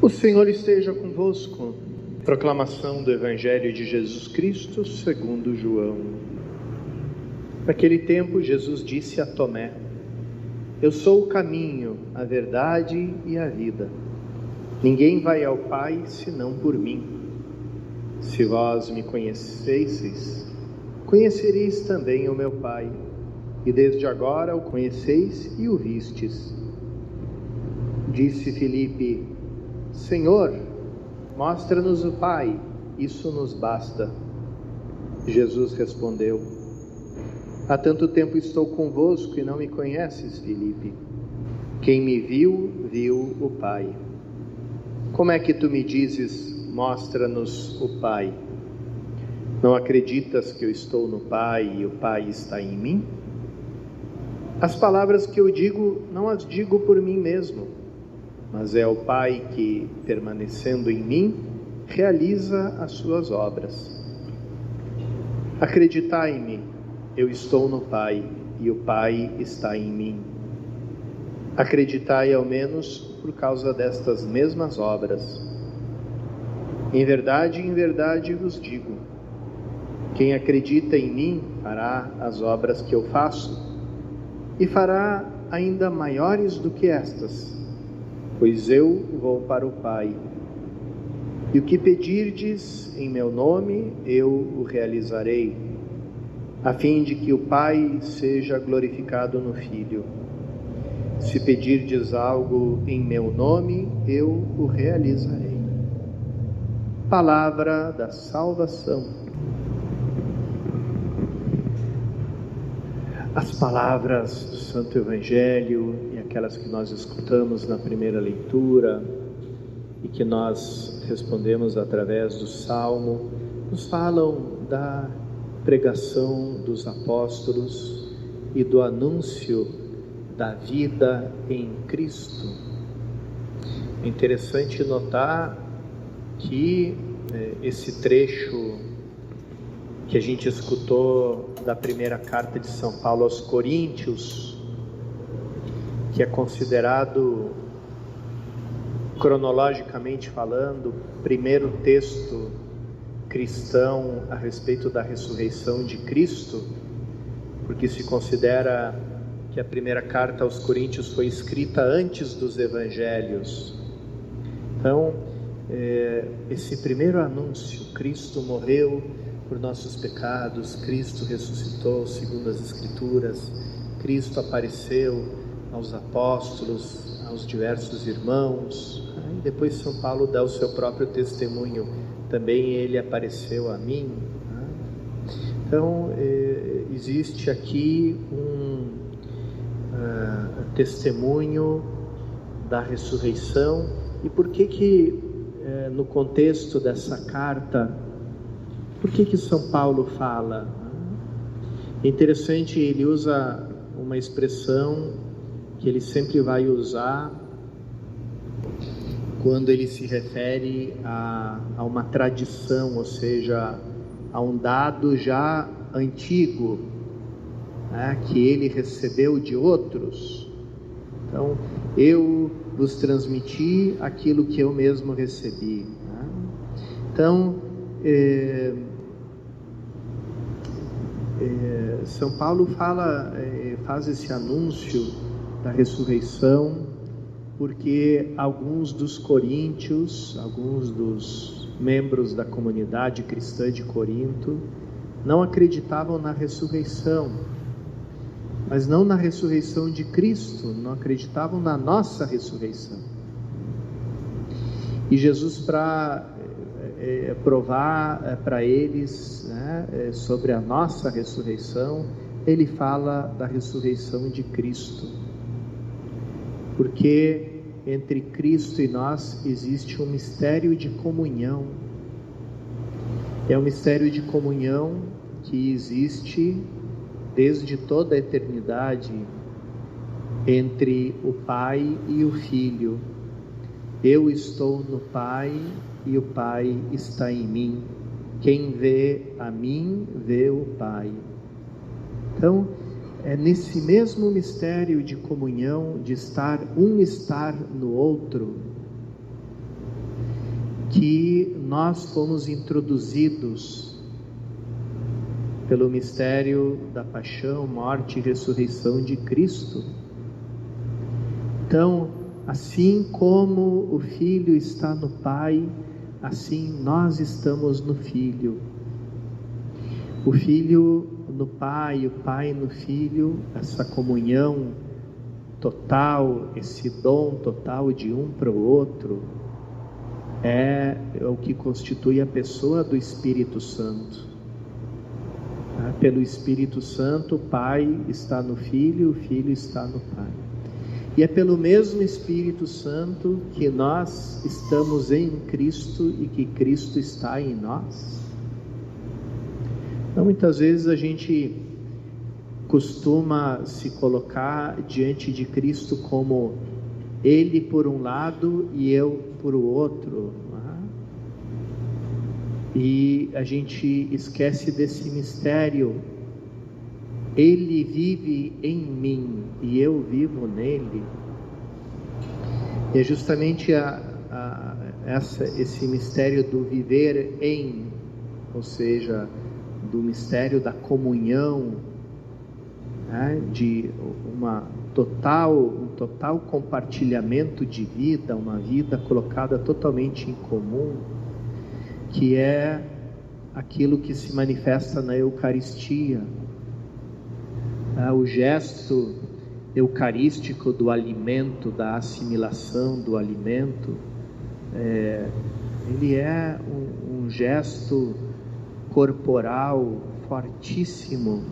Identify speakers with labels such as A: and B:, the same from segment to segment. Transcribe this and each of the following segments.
A: O Senhor esteja convosco. Proclamação do Evangelho de Jesus Cristo segundo João. Naquele tempo, Jesus disse a Tomé: Eu sou o caminho, a verdade e a vida. Ninguém vai ao Pai senão por mim. Se vós me conhecesseis, conhecereis também o meu Pai. E desde agora o conheceis e o vistes. Disse Filipe: Senhor, mostra-nos o Pai, isso nos basta. Jesus respondeu: Há tanto tempo estou convosco e não me conheces, Filipe. Quem me viu, viu o Pai. Como é que tu me dizes, mostra-nos o Pai? Não acreditas que eu estou no Pai e o Pai está em mim? As palavras que eu digo, não as digo por mim mesmo, mas é o Pai que, permanecendo em mim, realiza as suas obras. Acreditai-me, eu estou no Pai e o Pai está em mim. Acreditai ao menos por causa destas mesmas obras. Em verdade vos digo, quem acredita em mim fará as obras que eu faço e fará ainda maiores do que estas, pois eu vou para o Pai. E o que pedirdes em meu nome, eu o realizarei, a fim de que o Pai seja glorificado no Filho. Se pedirdes algo em meu nome, eu o realizarei. Palavra da salvação. As palavras do Santo Evangelho e aquelas que nós escutamos na primeira leitura e que nós respondemos através do Salmo, nos falam da pregação dos apóstolos e do anúncio da vida em Cristo. É interessante notar que esse trecho que a gente escutou da primeira carta de São Paulo aos Coríntios, que é considerado, cronologicamente falando, o primeiro texto cristão a respeito da ressurreição de Cristo, porque se considera que a primeira carta aos Coríntios foi escrita antes dos Evangelhos. Então, esse primeiro anúncio, Cristo morreu por nossos pecados, Cristo ressuscitou segundo as Escrituras, Cristo apareceu aos apóstolos, aos diversos irmãos, e depois São Paulo dá o seu próprio testemunho, também ele apareceu a mim. Então, existe aqui um testemunho da ressurreição. E por que no contexto dessa carta, por que São Paulo fala? É interessante, ele usa uma expressão que ele sempre vai usar quando ele se refere a uma tradição, ou seja, a um dado já antigo, que ele recebeu de outros. Então, eu vos transmiti aquilo que eu mesmo recebi. Então, São Paulo faz esse anúncio da ressurreição, porque alguns dos coríntios, alguns dos membros da comunidade cristã de Corinto, não acreditavam na ressurreição, mas não na ressurreição de Cristo, não acreditavam na nossa ressurreição. E Jesus, para provar para eles sobre a nossa ressurreição, ele fala da ressurreição de Cristo, porque entre Cristo e nós existe um mistério de comunhão. É um mistério de comunhão que existe desde toda a eternidade entre o Pai e o Filho. Eu estou no Pai e o Pai está em mim. Quem vê a mim, vê o Pai. Então, é nesse mesmo mistério de comunhão, de estar no outro, que nós fomos introduzidos pelo mistério da paixão, morte e ressurreição de Cristo. Então, assim como o Filho está no Pai, assim nós estamos no Filho. O Filho no Pai, o Pai no Filho, essa comunhão total, esse dom total de um para o outro, é o que constitui a pessoa do Espírito Santo. Pelo Espírito Santo, o Pai está no Filho, o Filho está no Pai. E é pelo mesmo Espírito Santo que nós estamos em Cristo e que Cristo está em nós. Então, muitas vezes a gente costuma se colocar diante de Cristo como Ele por um lado e eu por o outro, e a gente esquece desse mistério. Ele vive em mim e eu vivo nele. E é justamente esse mistério do viver em, ou seja, do mistério da comunhão, de um total compartilhamento de vida, uma vida colocada totalmente em comum, que é aquilo que se manifesta na Eucaristia. O gesto eucarístico do alimento, da assimilação do alimento, ele é um gesto corporal fortíssimo,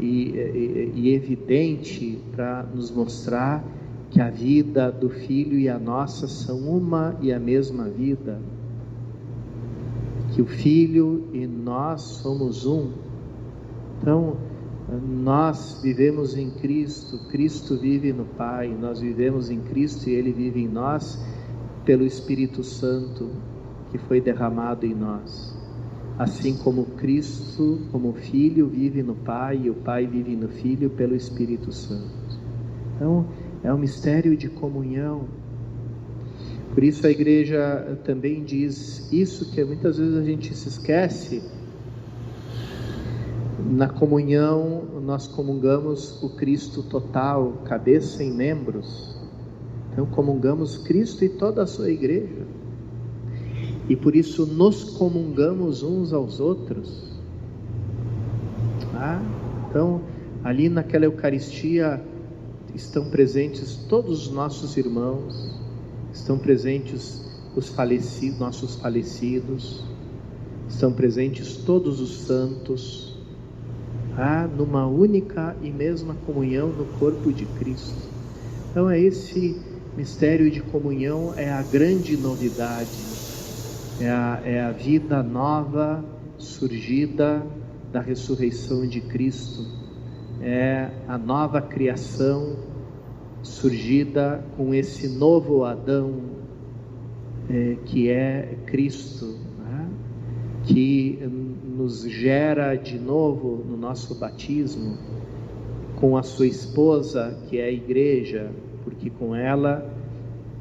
A: e evidente, para nos mostrar que a vida do Filho e a nossa são uma e a mesma vida, que o Filho e nós somos um. Então, nós vivemos em Cristo, Cristo vive no Pai, nós vivemos em Cristo e Ele vive em nós pelo Espírito Santo que foi derramado em nós. Assim como Cristo, como Filho, vive no Pai e o Pai vive no Filho pelo Espírito Santo. Então, é um mistério de comunhão. Por isso a igreja também diz isso, que muitas vezes a gente se esquece. Na comunhão, nós comungamos o Cristo total, cabeça e membros. Então, comungamos Cristo e toda a sua igreja. E por isso nos comungamos uns aos outros. Então, ali naquela Eucaristia estão presentes todos os nossos irmãos, estão presentes os falecidos, nossos falecidos, estão presentes todos os santos, numa única e mesma comunhão no corpo de Cristo. Então esse mistério de comunhão é a grande novidade, é a vida nova surgida da ressurreição de Cristo, é a nova criação surgida com esse novo Adão, que é Cristo, que nos gera de novo no nosso batismo, com a sua esposa, que é a igreja, porque com ela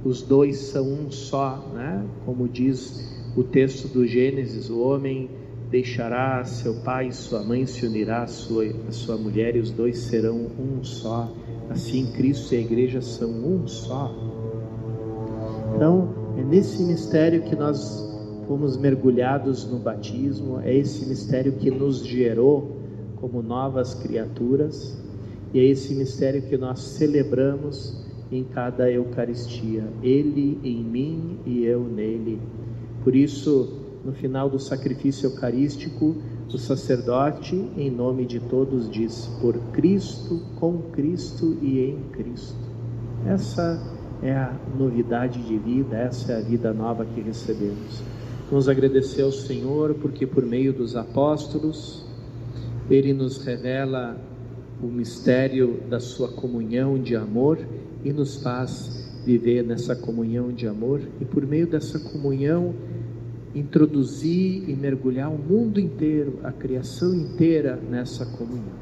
A: os dois são um só, como diz o texto do Gênesis: o homem deixará seu pai e sua mãe, se unirá a sua mulher, e os dois serão um só. Assim Cristo e a igreja são um só. Então é nesse mistério que nós fomos mergulhados no batismo, é esse mistério que nos gerou como novas criaturas, e é esse mistério que nós celebramos em cada Eucaristia: Ele em mim e eu nele. Por isso, no final do sacrifício eucarístico, o sacerdote, em nome de todos, diz: por Cristo, com Cristo e em Cristo. Essa é a novidade de vida, essa é a vida nova que recebemos. Vamos agradecer ao Senhor, porque por meio dos apóstolos, Ele nos revela o mistério da sua comunhão de amor e nos faz viver nessa comunhão de amor, e por meio dessa comunhão introduzir e mergulhar o mundo inteiro, a criação inteira nessa comunhão.